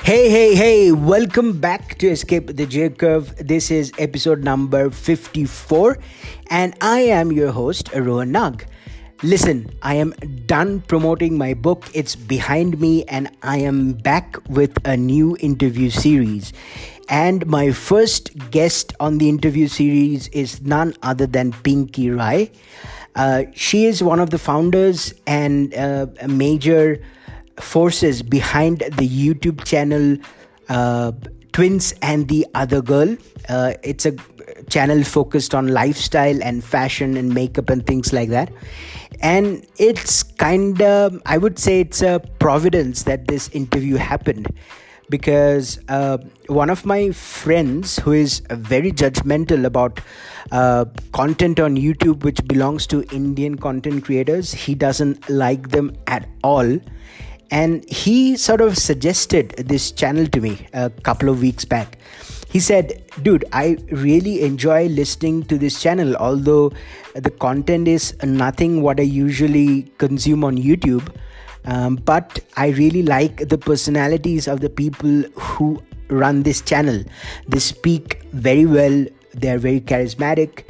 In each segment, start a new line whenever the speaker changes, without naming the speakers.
Hey, welcome back to Escape the J Curve. This is episode number 54, and I am your host, Rohan Nag. Listen, I am done promoting my book, it's behind me, and I am back with a new interview series. And my first guest on the interview series is none other than Pinky Rai. She is one of the founders and a major forces behind the YouTube channel Twins and the Other Girl. It's a channel focused on lifestyle and fashion and makeup and things like that. And it's I would say it's a providence that this interview happened, because one of my friends who is very judgmental about content on YouTube which belongs to Indian content creators, he doesn't like them at all. And he sort of suggested this channel to me a couple of weeks back. He said, dude, I really enjoy listening to this channel, although the content is nothing what I usually consume on YouTube. But I really like the personalities of the people who run this channel. They speak very well, they're very charismatic,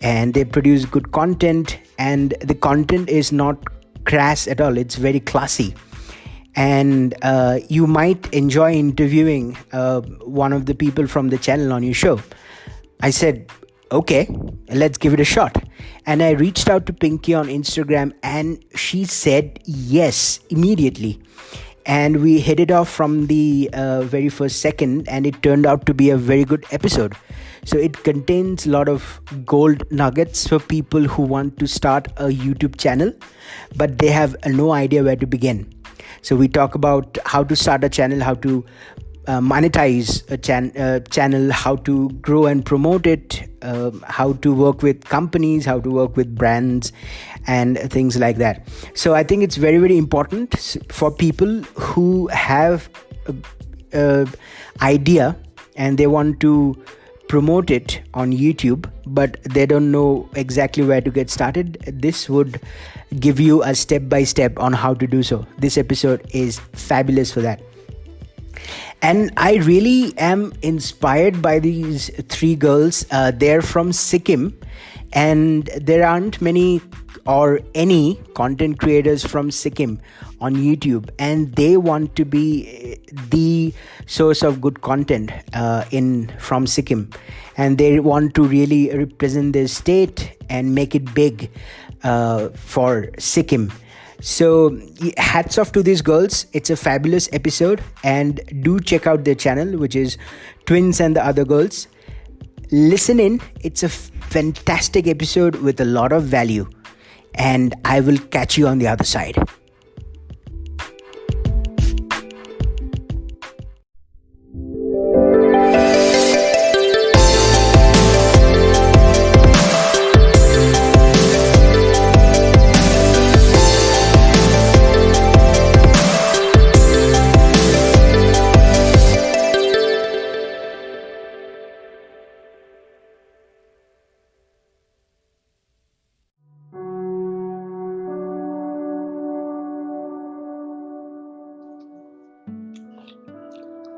and they produce good content. And the content is not crass at all, it's very classy. And you might enjoy interviewing one of the people from the channel on your show. I said, okay, let's give it a shot. And I reached out to Pinky on Instagram, and she said yes immediately. And we hit it off from the very first second, and it turned out to be a very good episode. So it contains a lot of gold nuggets for people who want to start a YouTube channel, but they have no idea where to begin. So we talk about how to start a channel, how to monetize a channel, how to grow and promote it, how to work with companies, how to work with brands and things like that. So I think it's very, very important for people who have an idea and they want to promote it on YouTube, but they don't know exactly where to get started. This would give you a step-by-step on how to do so. This episode is fabulous for that. And I really am inspired by these three girls. They're from Sikkim, and there aren't many or any content creators from Sikkim on YouTube, and they want to be the source of good content from Sikkim, and they want to really represent their state and make it big for Sikkim. So hats off to these girls. It's a fabulous episode, and do check out their channel, which is Twins and the Other Girls. Listen in. It's a fantastic episode with a lot of value, and I will catch you on the other side.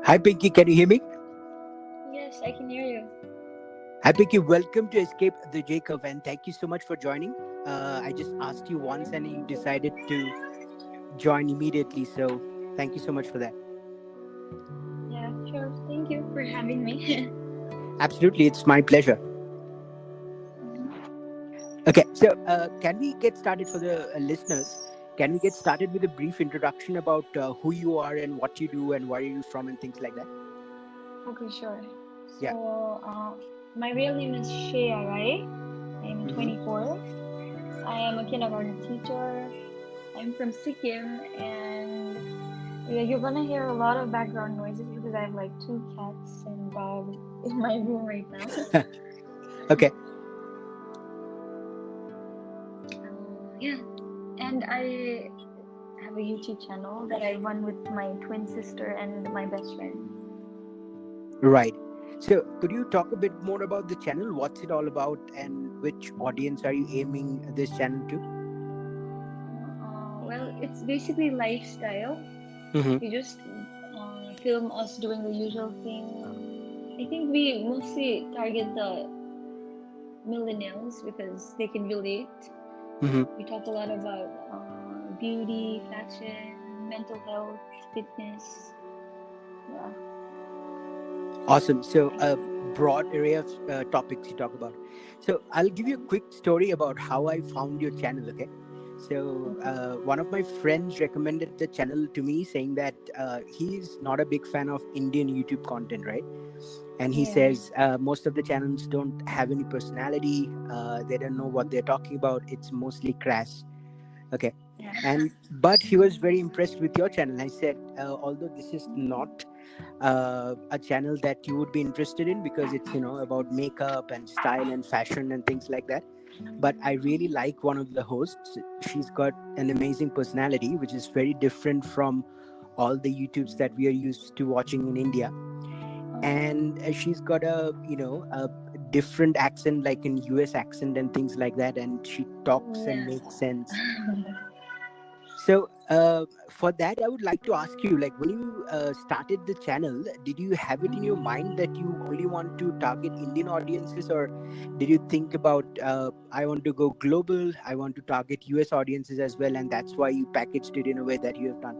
Hi Pinky, can you hear me?
Yes, I can hear you.
Hi Pinky, welcome to Escape the J Curve, and thank you so much for joining. I just asked you once and you decided to join immediately, so thank you so much for that.
Yeah, sure. Thank you for having me.
Absolutely, it's my pleasure. Okay, so can we get started for the listeners? Can we get started with a brief introduction about who you are and what you do and where you're from and things like that?
Okay, sure.
Yeah.
So, my real name is Shea Rai. I'm 24. I am a kindergarten teacher. I'm from Sikkim, and you're gonna hear a lot of background noises because I have like 2 cats and dog in my room right now.
Okay.
Yeah, and I have a YouTube channel that I run with my twin sister and my best friend.
Right. So could you talk a bit more about the channel? What's it all about, and which audience are you aiming this channel to?
Well, it's basically lifestyle.
Mm-hmm.
You just film us doing the usual thing. I think we mostly target the millennials because they can relate.
Mm-hmm.
We talk a lot about beauty, fashion, mental health, fitness. Yeah.
Awesome. So, a broad array of topics you talk about. So, I'll give you a quick story about how I found your channel. Okay. So, one of my friends recommended the channel to me, saying that he's not a big fan of Indian YouTube content, right? And he
Yeah.
says most of the channels don't have any personality. They don't know what they're talking about. It's mostly crass. Okay.
Yeah.
And but he was very impressed with your channel. I said, although this is not a channel that you would be interested in because it's about makeup and style and fashion and things like that, but I really like one of the hosts. She's got an amazing personality which is very different from all the YouTubes that we are used to watching in India. And she's got a different accent, like an US accent and things like that, and she talks and
Yeah.
makes sense. So, for that, I would like to ask you, like, when you started the channel, did you have it in your mind that you only want to target Indian audiences, or did you think about, I want to go global, I want to target US audiences as well, and that's why you packaged it in a way that you have done?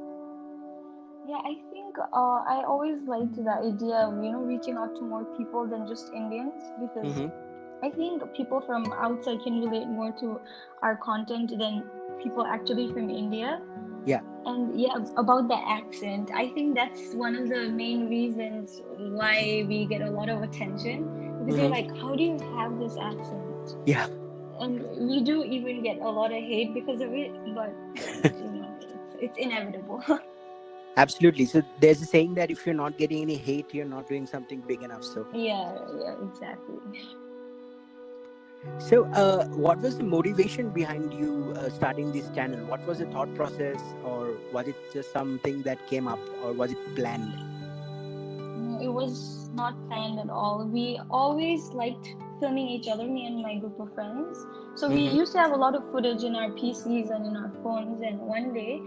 Yeah, I think I always liked the idea of reaching out to more people than just Indians because
Mm-hmm.
I think people from outside can relate more to our content than people actually from India.
Yeah.
And yeah, about the accent, I think that's one of the main reasons why we get a lot of attention because they're
Mm-hmm.
like, how do you have this accent?
Yeah.
And we do even get a lot of hate because of it, but it's inevitable.
Absolutely. So there's a saying that if you're not getting any hate, you're not doing something big enough.
Yeah, exactly.
So, what was the motivation behind you starting this channel? What was the thought process, or was it just something that came up, or was it planned?
No, it was not planned at all. We always liked filming each other, me and my group of friends. So we
Mm-hmm.
used to have a lot of footage in our PCs and in our phones. And one day,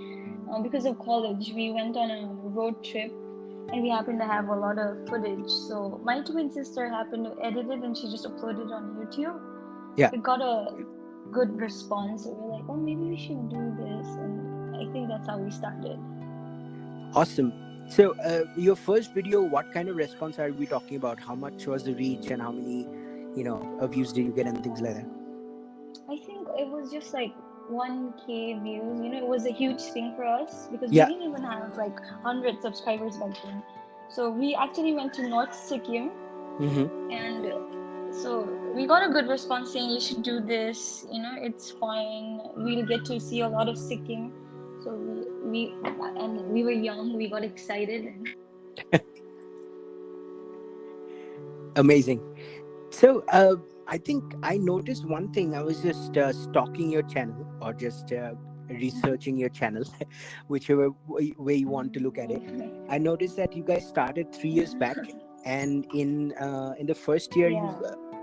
because of college, we went on a road trip and we happened to have a lot of footage. So my twin sister happened to edit it and she just uploaded it on YouTube.
Yeah.
It got a good response. So we're like, oh, maybe we should do this. And I think that's how we started.
Awesome. So, your first video, what kind of response are we talking about? How much was the reach, and how many, views did you get, and things like that?
I think it was just like 1K views. It was a huge thing for us because we
Yeah.
didn't even have like 100 subscribers back then. So we actually went to North Sikkim,
Mm-hmm.
and so we got a good response saying you should do this. It's fine. We'll get to see a lot of Sikkim. So we were young. We got excited.
Amazing. So, I think I noticed one thing. I was just stalking your channel, or just researching your channel, whichever way you want to look at it. I noticed that you guys started 3 years back, and in the first year you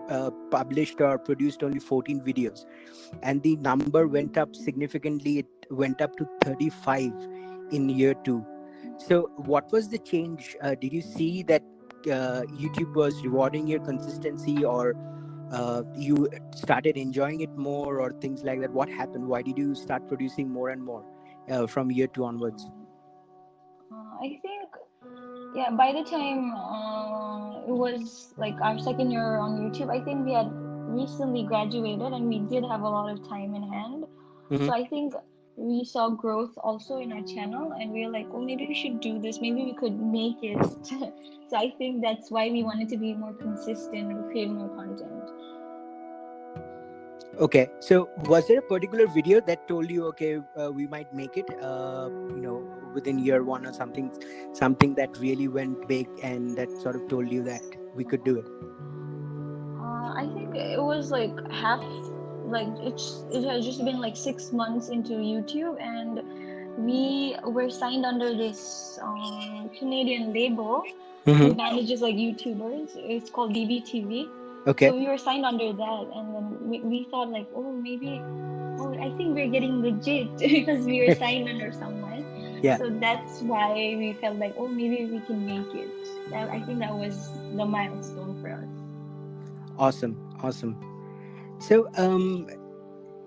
Yeah.
published or produced only 14 videos, and the number went up significantly. It went up to 35 in year 2. So, what was the change? Did you see that YouTube was rewarding your consistency, or you started enjoying it more, or things like that? What happened? Why did you start producing more and more from year 2 onwards?
I think, yeah, by the time it was like our second year on YouTube, I think we had recently graduated and we did have a lot of time in hand.
Mm-hmm.
So I think we saw growth also in our channel and we were like, oh, maybe we should do this. Maybe we could make it. So I think that's why we wanted to be more consistent and create more content.
Okay, so was there a particular video that told you, okay, we might make it, within year 1, or something that really went big and that sort of told you that we could do it?
I think it was like it has just been like 6 months into YouTube, and we were signed under this Canadian label who
Mm-hmm.
manages like YouTubers. It's called BBTV.
Okay.
So we were signed under that, and then we thought like, oh, maybe, oh, I think we're getting legit because we were signed under someone.
Yeah.
So that's why we felt like, oh, maybe we can make it. I think that was the milestone for us.
Awesome. Awesome. So,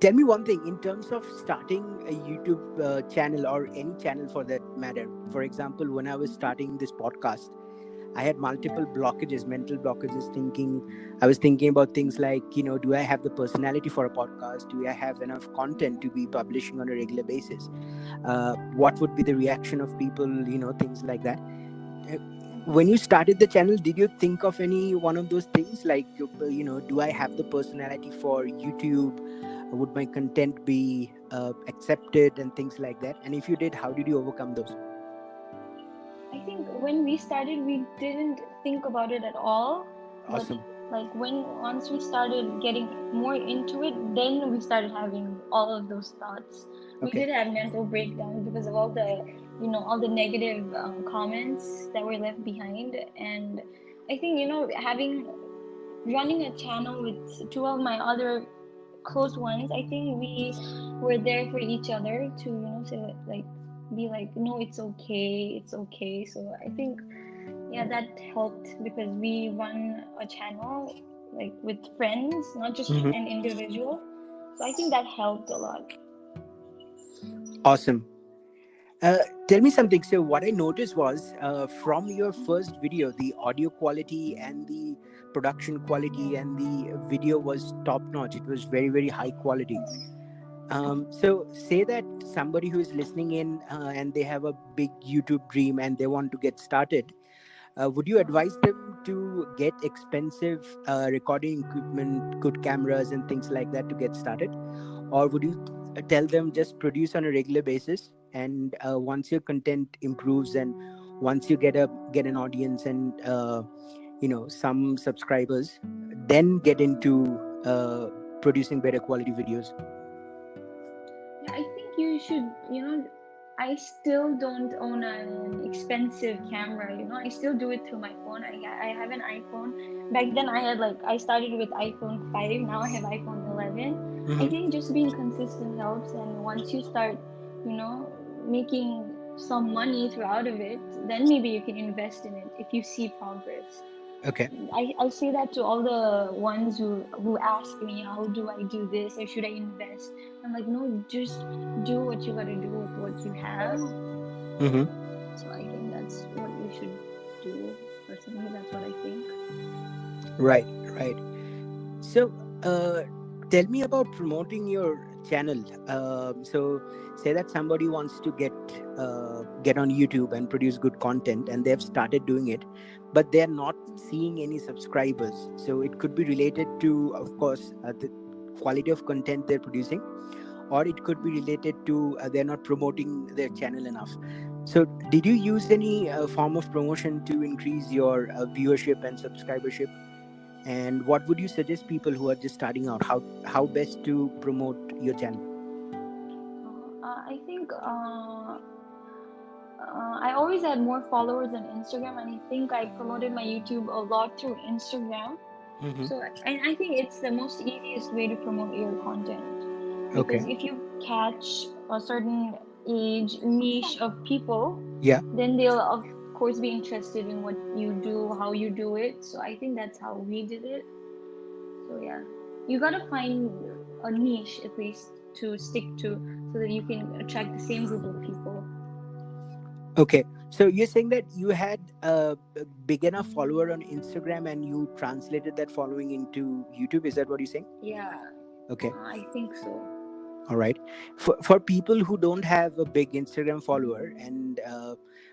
tell me one thing in terms of starting a YouTube channel or any channel for that matter. For example, when I was starting this podcast, I had multiple blockages, mental blockages, I was thinking about things like, do I have the personality for a podcast? Do I have enough content to be publishing on a regular basis? What would be the reaction of people, things like that. Uh, When you started the channel, did you think of any one of those things like, do I have the personality for YouTube? Would my content be accepted and things like that? And if you did, how did you overcome those?
I think when we started, we didn't think about it at all. But
Awesome.
like once we started getting more into it, then we started having all of those thoughts. We
Okay.
did have mental breakdowns because of all the negative comments that were left behind. And I think having running a channel with two of my other close ones, I think we were there for each other to say like be like, no, it's okay, it's okay. So I think yeah, that helped because we run a channel like with friends, not just
Mm-hmm.
an individual. So I think that helped a lot.
Awesome. Tell me something. So, what I noticed was from your first video, the audio quality and the production quality and the video was top notch. It was very, very high quality. So, say that somebody who is listening in and they have a big YouTube dream and they want to get started. Would you advise them to get expensive recording equipment, good cameras, and things like that to get started? Or would you tell them just produce on a regular basis, and once your content improves and once you get an audience and some subscribers, then get into producing better quality videos?
Yeah, I think you should, I still don't own an expensive camera, I still do it through my phone. I have an iPhone. Back then I started with iPhone 5, now I have iPhone 11. I
Mm-hmm.
think just being consistent helps, and once you start, making some money throughout of it, then maybe you can invest in it if you see progress.
Okay.
I say that to all the ones who ask me, how do I do this or should I invest? I'm like, no, just do what you gotta do with what you have.
Mm-hmm.
So I think that's what you should do. Personally, that's what I think.
Right. Right. So, tell me about promoting your channel. So, say that somebody wants to get on YouTube and produce good content, and they've started doing it, but they're not seeing any subscribers. So, it could be related to, of course, the quality of content they're producing, or it could be related to they're not promoting their channel enough. So, did you use any form of promotion to increase your viewership and subscribership? And what would you suggest people who are just starting out, how best to promote your channel?
I think I always had more followers on Instagram, and I think I promoted my YouTube a lot through Instagram.
Mm-hmm.
So, and I think it's the most easiest way to promote your content because
Okay.
if you catch a certain age niche of people,
Yeah.
then they'll of course be interested in what you do, how you do it. So I think that's how we did it. So yeah, you gotta find a niche at least to stick to so that you can attract the same group of people.
Okay, so you're saying that you had a big enough follower on Instagram and you translated that following into YouTube. Is that what you're saying?
Yeah,
Okay.
I think so.
All right. For people who don't have a big Instagram follower, and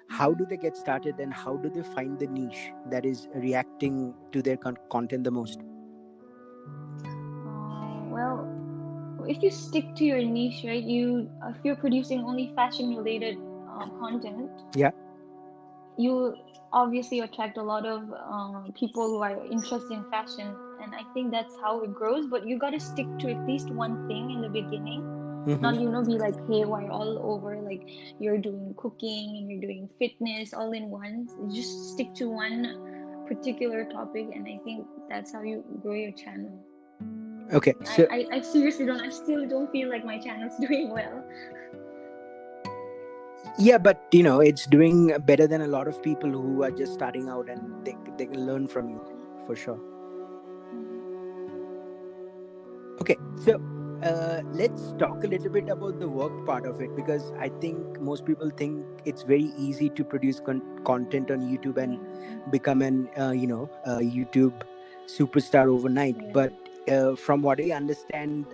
how do they get started and how do they find the niche that is reacting to their content the most?
Well, if you stick to your niche, right? If you're producing only fashion related content,
Yeah.
you obviously attract a lot of people who are interested in fashion, and I think that's how it grows. But you got to stick to at least one thing in the beginning,
Mm-hmm.
not be like haywire all over, like you're doing cooking and you're doing fitness all in one. Just stick to one particular topic, and I think that's how you grow your channel.
Okay. So
I seriously don't. I still don't feel like my channel's doing well.
Yeah, but it's doing better than a lot of people who are just starting out, and they can learn from you for sure. Okay, so let's talk a little bit about the work part of it, because I think most people think it's very easy to produce content on YouTube and become an YouTube superstar overnight. But from what I understand,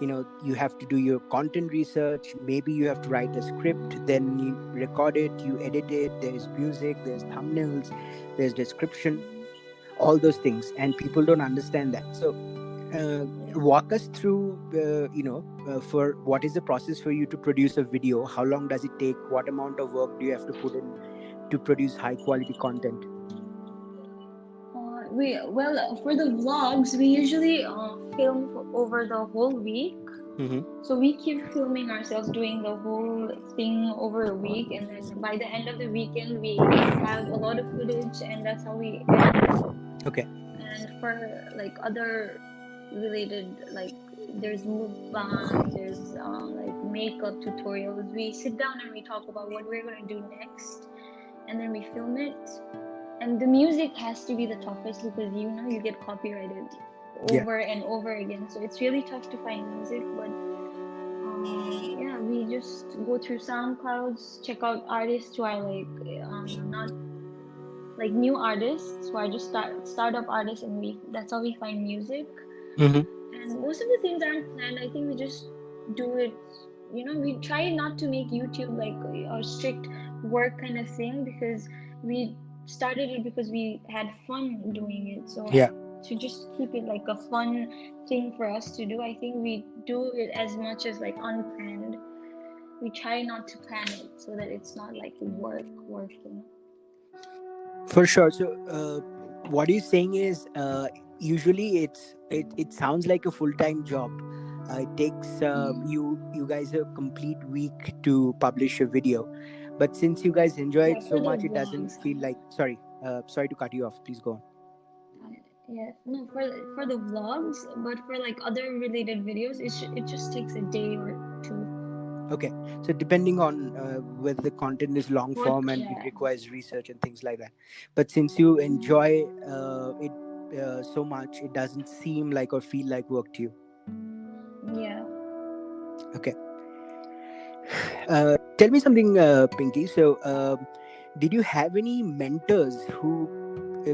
you have to do your content research. Maybe you have to write a script, then you record it, you edit it. There's music, there's thumbnails, there's description, all those things, and people don't understand that. So walk us through for what is the process for you to produce a video. How long does it take? What amount of work do you have to put in to produce high quality content?
For the vlogs, we usually film over the whole week. So we keep filming ourselves doing the whole thing over a week, and then by the end of the weekend we have a lot of footage, and that's how we edit.
Okay.
And for like other related, like there's mukbang, there's like makeup tutorials, we sit down and we talk about what we're going to do next, and then we film it. And the music has to be the toughest, because you get copyrighted over and over again, so it's really tough to find music. But we just go through SoundClouds, check out artists who are like not like new artists who are just startup artists, and that's how we find music. And most of the things aren't planned. I think we just do it. We try not to make YouTube like a strict work kind of thing, because we started it because we had fun doing it. So to just keep it like a fun thing for us to do, I think we do it as much as like unplanned. We try not to plan it so that it's not like working.
For sure. So what you're saying is usually it sounds like a full-time job. It takes you guys a complete week to publish a video, but since you guys enjoy it so much, it doesn't feel like. Sorry to cut you off, please go on.
No, for the vlogs, but for like other related videos, it just takes a day or two.
Okay, so depending on whether the content is long form and it requires research and things like that. But since you enjoy it so much, it doesn't seem like or feel like work to you.
Yeah.
Okay. Tell me something, Pinky. So did you have any mentors who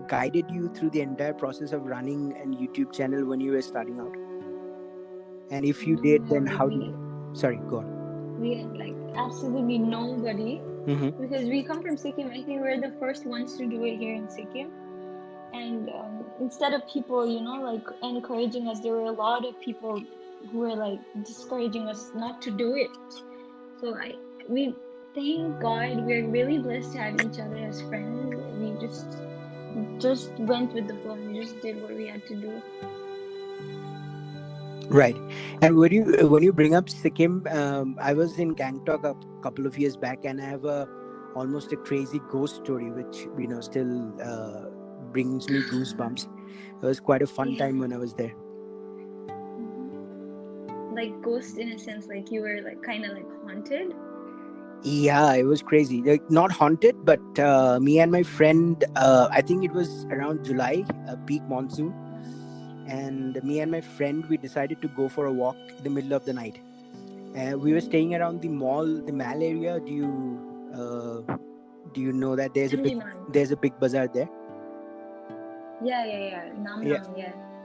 guided you through the entire process of running a YouTube channel when you were starting out? And if you did, then how did you... Sorry, go on.
We had like absolutely nobody, because we come from Sikkim. I think we're the first ones to do it here in Sikkim. And instead of people, like encouraging us, there were a lot of people who were like discouraging us not to do it. So we thank God, we're really blessed to have each other as friends. We just went with the flow. We just did what we had to do.
Right. And when you bring up Sikkim, I was in Gangtok a couple of years back, and I have almost a crazy ghost story, which still brings me goosebumps. It was quite a fun time when I was there.
Like ghost in a sense, like you were like kind of like haunted.
Yeah, it was crazy. Like not haunted, but me and my friend, I think it was around July, peak monsoon. And me and my friend, we decided to go for a walk in the middle of the night. We were staying around the mall area. Do you know that there's a big bazaar there?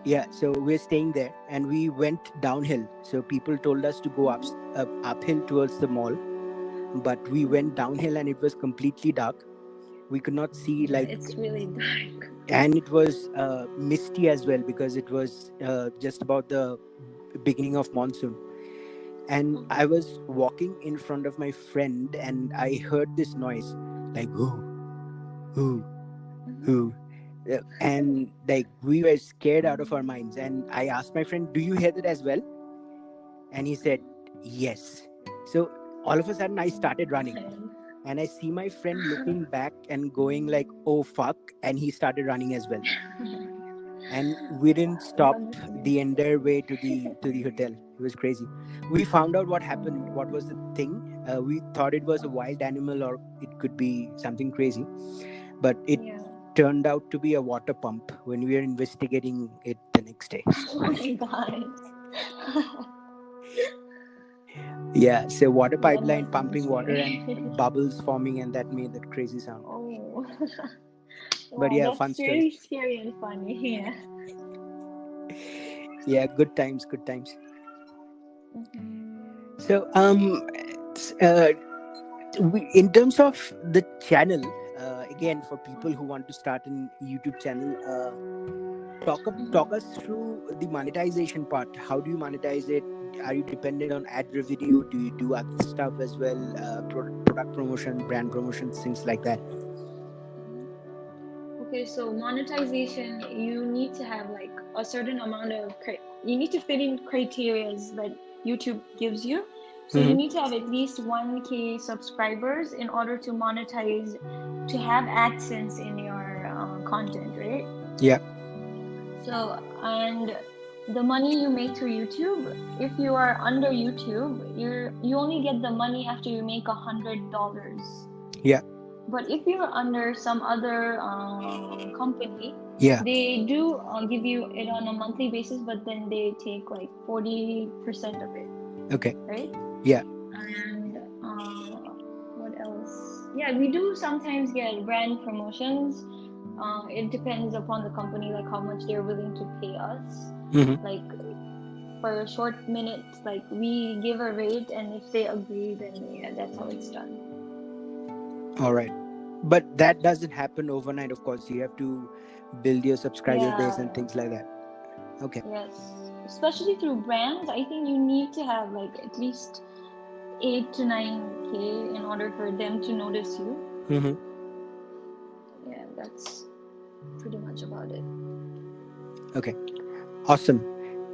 Yeah. So we're staying there, and we went downhill. So people told us to go uphill towards the mall, but we went downhill, and it was completely dark. We could not see
it's really dark,
and it was misty as well, because it was just about the beginning of monsoon. And I was walking in front of my friend, and I heard this noise like whoo, and like we were scared out of our minds. And I asked my friend, "Do you hear that as well?" And he said yes. So all of a sudden I started running, and I see my friend looking back and going like, "Oh fuck," and he started running as well. And we didn't stop the entire way to the hotel. It was crazy. We found out what happened, what was the thing. We thought it was a wild animal or it could be something crazy, but it
Yeah.
turned out to be a water pump when we were investigating it the next day.
Oh my god.
Yeah, so water
That
pipeline
must be
pumping water and
scary.
bubbles forming, and that made that crazy sound.
Oh.
But
Wow,
yeah, fun
that's
story.
really scary and funny. Yeah.
Yeah, good times, good times.
Mhm.
So, in terms of the channel, again, for people who want to start a YouTube channel, talk us through the monetization part. How do you monetize it? Are you dependent on ad revenue? Do you do other stuff as well? Product promotion, brand promotions, things like that.
Okay, so monetization, you need to have like a certain amount of you need to fit in criterias that YouTube gives you. So you
Mm-hmm.
need to have at least 1K subscribers in order to monetize, to have AdSense in your content, right?
Yeah.
So, and the money you make through YouTube, if you are under YouTube, you only get the money after you make $100.
Yeah.
But if you're under some other company,
Yeah.
they do give you it on a monthly basis, but then they take like 40% of it,
Okay.
right?
Yeah.
And what else? Yeah, we do sometimes get brand promotions. It depends upon the company, like how much they're willing to pay us.
Mm-hmm.
Like for a short minute, like we give a rate, and if they agree, then yeah, that's how it's done.
All right. But that doesn't happen overnight, of course. You have to build your subscriber base and
Yeah,
things like that. Okay.
yes. Especially through brands, I think you need to have like at least 8 to 9K in order for them to notice you.
Mm-hmm.
Yeah, that's pretty much about it.
Okay. Awesome.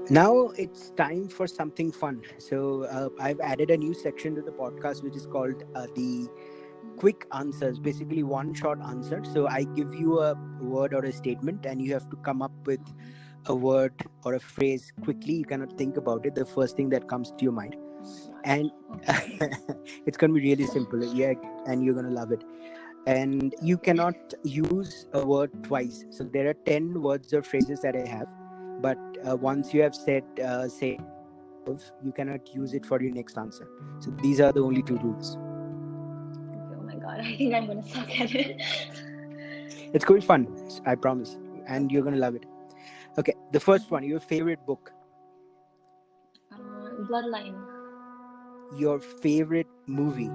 Now it's time for something fun. So I've added a new section to the podcast, which is called the quick answers, basically one short answer. So I give you a word or a statement, and you have to come up with a word or a phrase quickly. You cannot think about it, the first thing that comes to your mind.
Oh my god.
And
Okay.
it's going to be really simple. Yeah, and you're going to love it. And you cannot use a word twice. So there are 10 words or phrases that I have, but once you have said say you cannot use it for your next answer. So these are the only two rules.
Okay, oh my god, I think I'm gonna suck at it.
It's going to be fun, I promise, and you're
Okay.
going to love it. Okay, the first one, your favorite book,
Bloodline.
your favorite movie.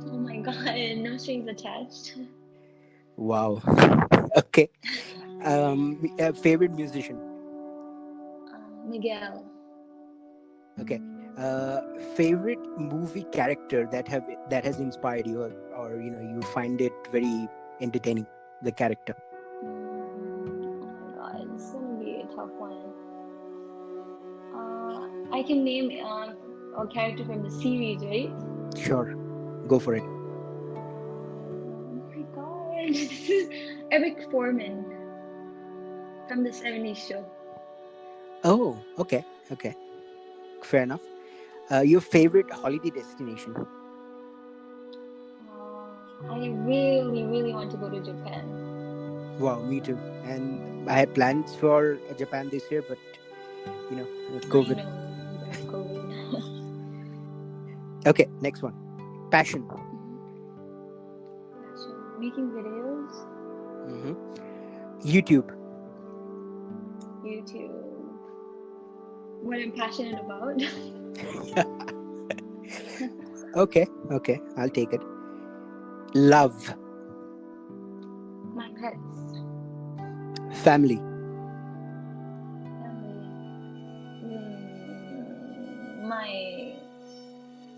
Oh my god, no strings attached.
Wow. Okay. Favorite musician.
Miguel.
Okay. uh Favorite movie character that has inspired you, or you find it very entertaining, the character.
Oh my god, this is gonna be a tough one. I can name a character from the series, right?
Sure, go for it.
Oh my god, this is Eric Foreman from the 70s show.
Oh, okay. Okay, fair enough. Your favorite holiday destination.
I really, really want to go to Japan.
Wow, me too. And I had plans for Japan this year, but
I
COVID.
know, that's COVID.
Okay, next one. Passion.
Passion. Making videos.
Hmm. YouTube.
YouTube. What I'm passionate about.
Okay, okay, I'll take it. Love.
My pets.
Family.
Family. My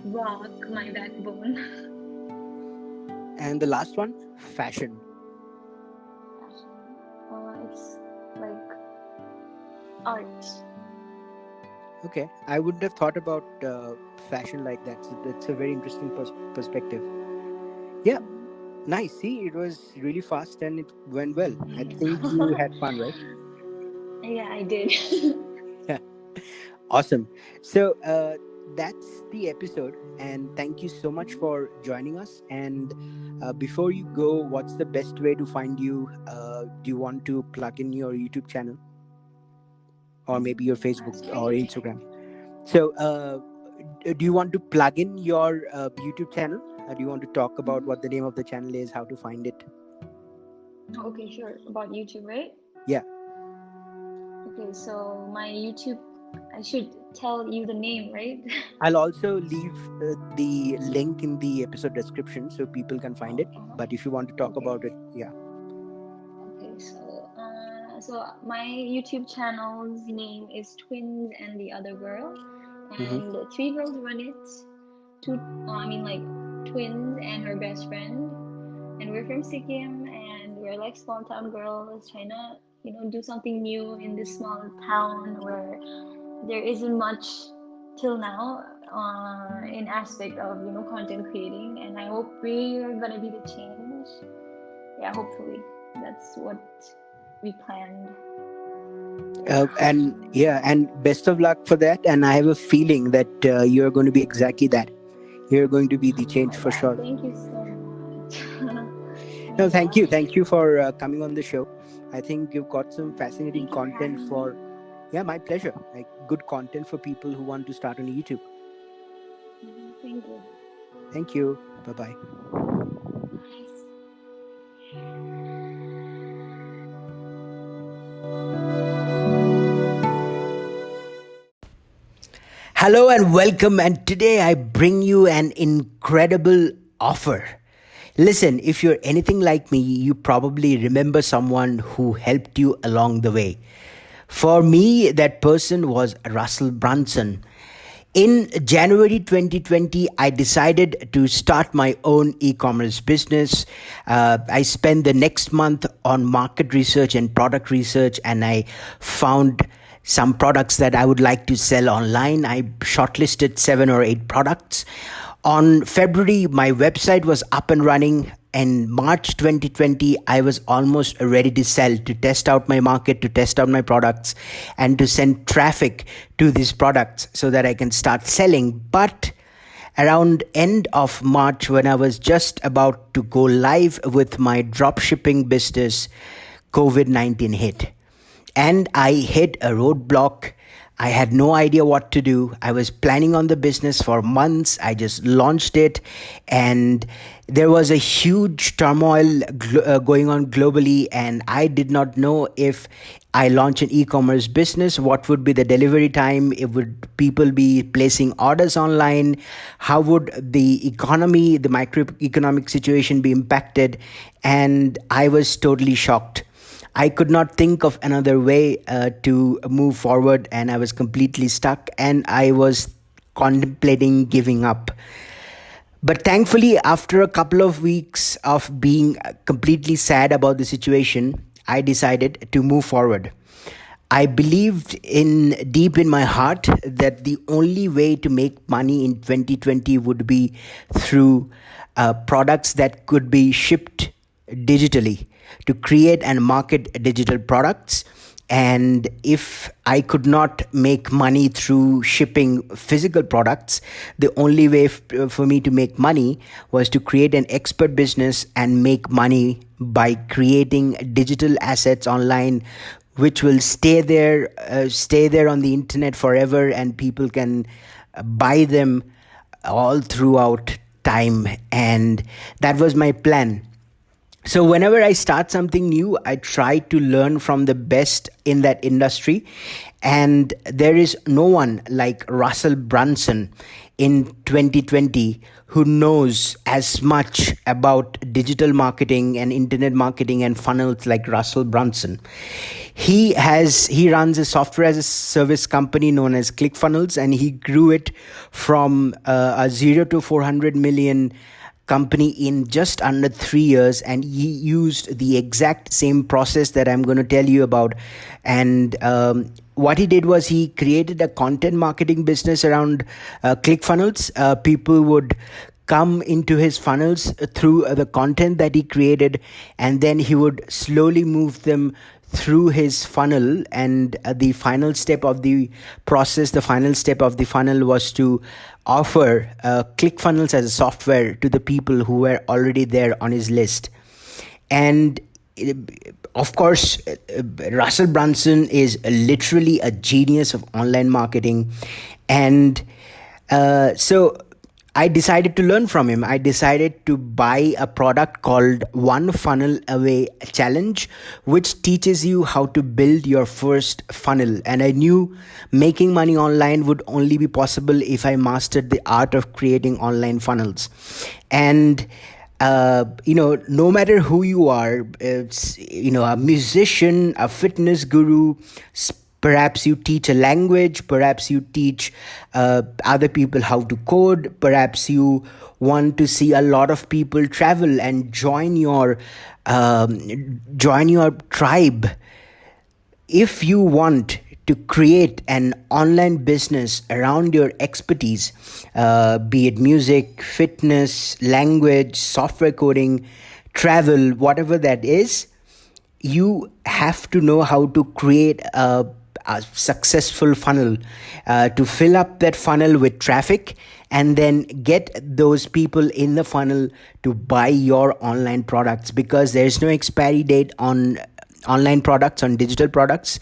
rock, my backbone.
And the last one, fashion.
Passion. It's like art.
Okay, I wouldn't have thought about fashion like that. So that's a very interesting perspective. Yeah, nice. See, it was really fast and it went well. I think you had fun, right?
Yeah, I did.
Yeah, awesome. So that's the episode. And thank you so much for joining us. And before you go, what's the best way to find you? Do you want to plug in your YouTube channel or maybe your Facebook
That's
or
great.
Instagram? So, do you want to plug in your YouTube channel? Do you want to talk about what the name of the channel is, how to find it?
Okay, sure. About YouTube, right?
Yeah.
Okay, so my YouTube, I should tell you the name, right?
I'll also leave the link in the episode description so people can find it. But if you want to talk
Okay.
about it, yeah.
Okay, so my YouTube channel's name is Twins and the Other Girl, and three girls run it. Like twins and her best friend, and we're from Sikkim, and we're like small town girls trying to, do something new in this small town where there isn't much till now in aspect of content creating, and I hope we're gonna be the change. Yeah, hopefully that's what we planned.
And best of luck for that. And I have a feeling that you're going to be exactly that. You're going to be the change for sure.
Thank you so much.
No, thank you. Thank you for coming on the show. I think you've got some fascinating content for. Yeah, my pleasure. Like good content for people who want to start on YouTube.
Thank you.
Thank you. Bye-bye. Hello and welcome. And today I bring you an incredible offer. Listen, if you're anything like me, you probably remember someone who helped you along the way. For me, that person was Russell Brunson. In January 2020, I decided to start my own e-commerce business. I spent the next month on market research and product research, and I found some products that I would like to sell online. I shortlisted 7 or 8 products. On February, my website was up and running. In March 2020, I was almost ready to sell, to test out my market, to test out my products, and to send traffic to these products so that I can start selling. But around end of March, when I was just about to go live with my dropshipping business, COVID-19 hit. And I hit a roadblock. I had no idea what to do. I was planning on the business for months. I just launched it, and there was a huge turmoil going on globally, and I did not know if I launch an e-commerce business, what would be the delivery time? Would people be placing orders online? How would the economy, the microeconomic situation be impacted? And I was totally shocked. I could not think of another way to move forward, and I was completely stuck, and I was contemplating giving up. But thankfully, after a couple of weeks of being completely sad about the situation, I decided to move forward. I believed deep in my heart that the only way to make money in 2020 would be through products that could be shipped digitally, to create and market digital products. And if I could not make money through shipping physical products, the only way for me to make money was to create an expert business and make money by creating digital assets online, which will stay there on the internet forever, and people can buy them all throughout time. And that was my plan. So whenever I start something new, I try to learn from the best in that industry. And there is no one like Russell Brunson in 2020 who knows as much about digital marketing and internet marketing and funnels like Russell Brunson. He runs a software as a service company known as ClickFunnels, and he grew it from a 0 to 400 million company in just under 3 years, and he used the exact same process that I'm going to tell you about. And what he did was he created a content marketing business around ClickFunnels. People would come into his funnels through the content that he created, and then he would slowly move them through his funnel, and the final step of the process, the final step of the funnel was to offer ClickFunnels as a software to the people who were already there on his list. And of course, Russell Brunson is literally a genius of online marketing. And so I decided to learn from him. I decided to buy a product called One Funnel Away Challenge, which teaches you how to build your first funnel. And I knew making money online would only be possible if I mastered the art of creating online funnels. And no matter who you are, it's, a musician, a fitness guru, perhaps you teach a language, perhaps you teach other people how to code, perhaps you want to see a lot of people travel and join your tribe. If you want to create an online business around your expertise, be it music, fitness, language, software coding, travel, whatever that is, you have to know how to create a successful funnel, to fill up that funnel with traffic and then get those people in the funnel to buy your online products, because there's no expiry date on online products, on digital products,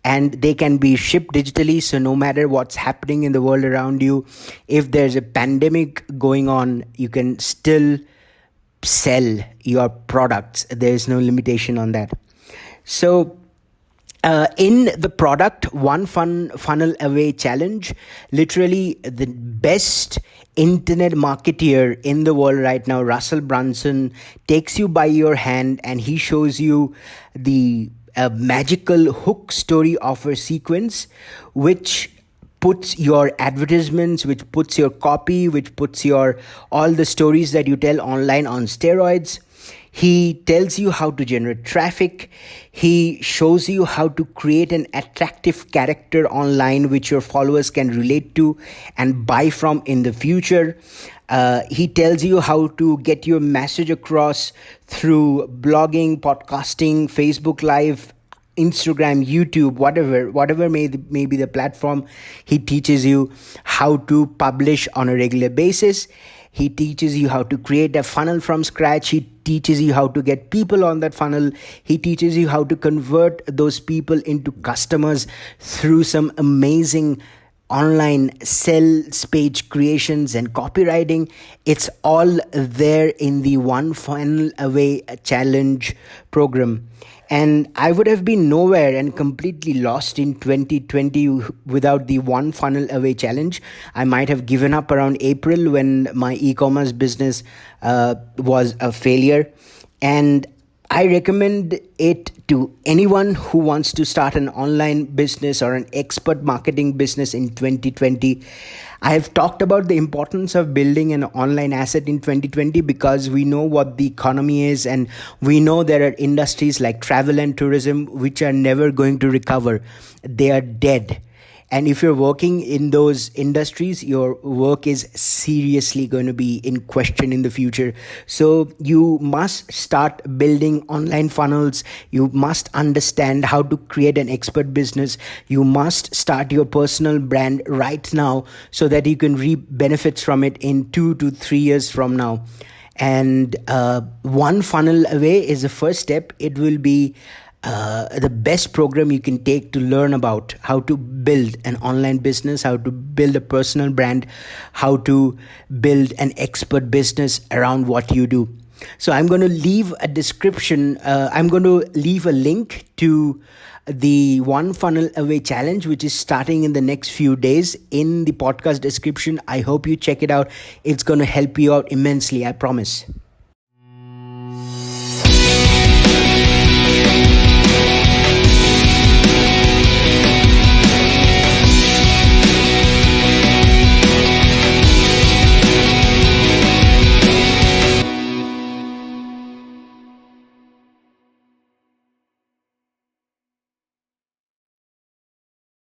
and they can be shipped digitally. So no matter what's happening in the world around you, if there's a pandemic going on, you can still sell your products. There's no limitation on that. So in the product One Funnel Away Challenge, literally the best internet marketeer in the world right now, Russell Brunson, takes you by your hand and he shows you the magical hook story offer sequence, which puts your advertisements, which puts your copy, which puts your all the stories that you tell online on steroids. He tells you how to generate traffic. He shows you how to create an attractive character online which your followers can relate to and buy from in the future. He tells you how to get your message across through blogging, podcasting, Facebook Live, Instagram, YouTube, whatever may be the platform. He teaches you how to publish on a regular basis. He teaches you how to create a funnel from scratch. He teaches you how to get people on that funnel. He teaches you how to convert those people into customers through some amazing online sales page creations and copywriting. It's all there in the One Funnel Away Challenge program. And I would have been nowhere and completely lost in 2020 without the One Funnel Away Challenge. I might have given up around April when my e-commerce business was a failure. And I recommend it to anyone who wants to start an online business or an expert marketing business in 2020. I have talked about the importance of building an online asset in 2020 because we know what the economy is, and we know there are industries like travel and tourism which are never going to recover. They are dead. And if you're working in those industries, your work is seriously going to be in question in the future. So you must start building online funnels. You must understand how to create an expert business. You must start your personal brand right now so that you can reap benefits from it in 2 to 3 years from now. And One Funnel Away is the first step. It will be the best program you can take to learn about how to build an online business, how to build a personal brand, how to build an expert business around what you do. So I'm going to leave a description. I'm going to leave a link to the One Funnel Away Challenge, which is starting in the next few days, in the podcast description. I hope you check it out. It's going to help you out immensely, I promise.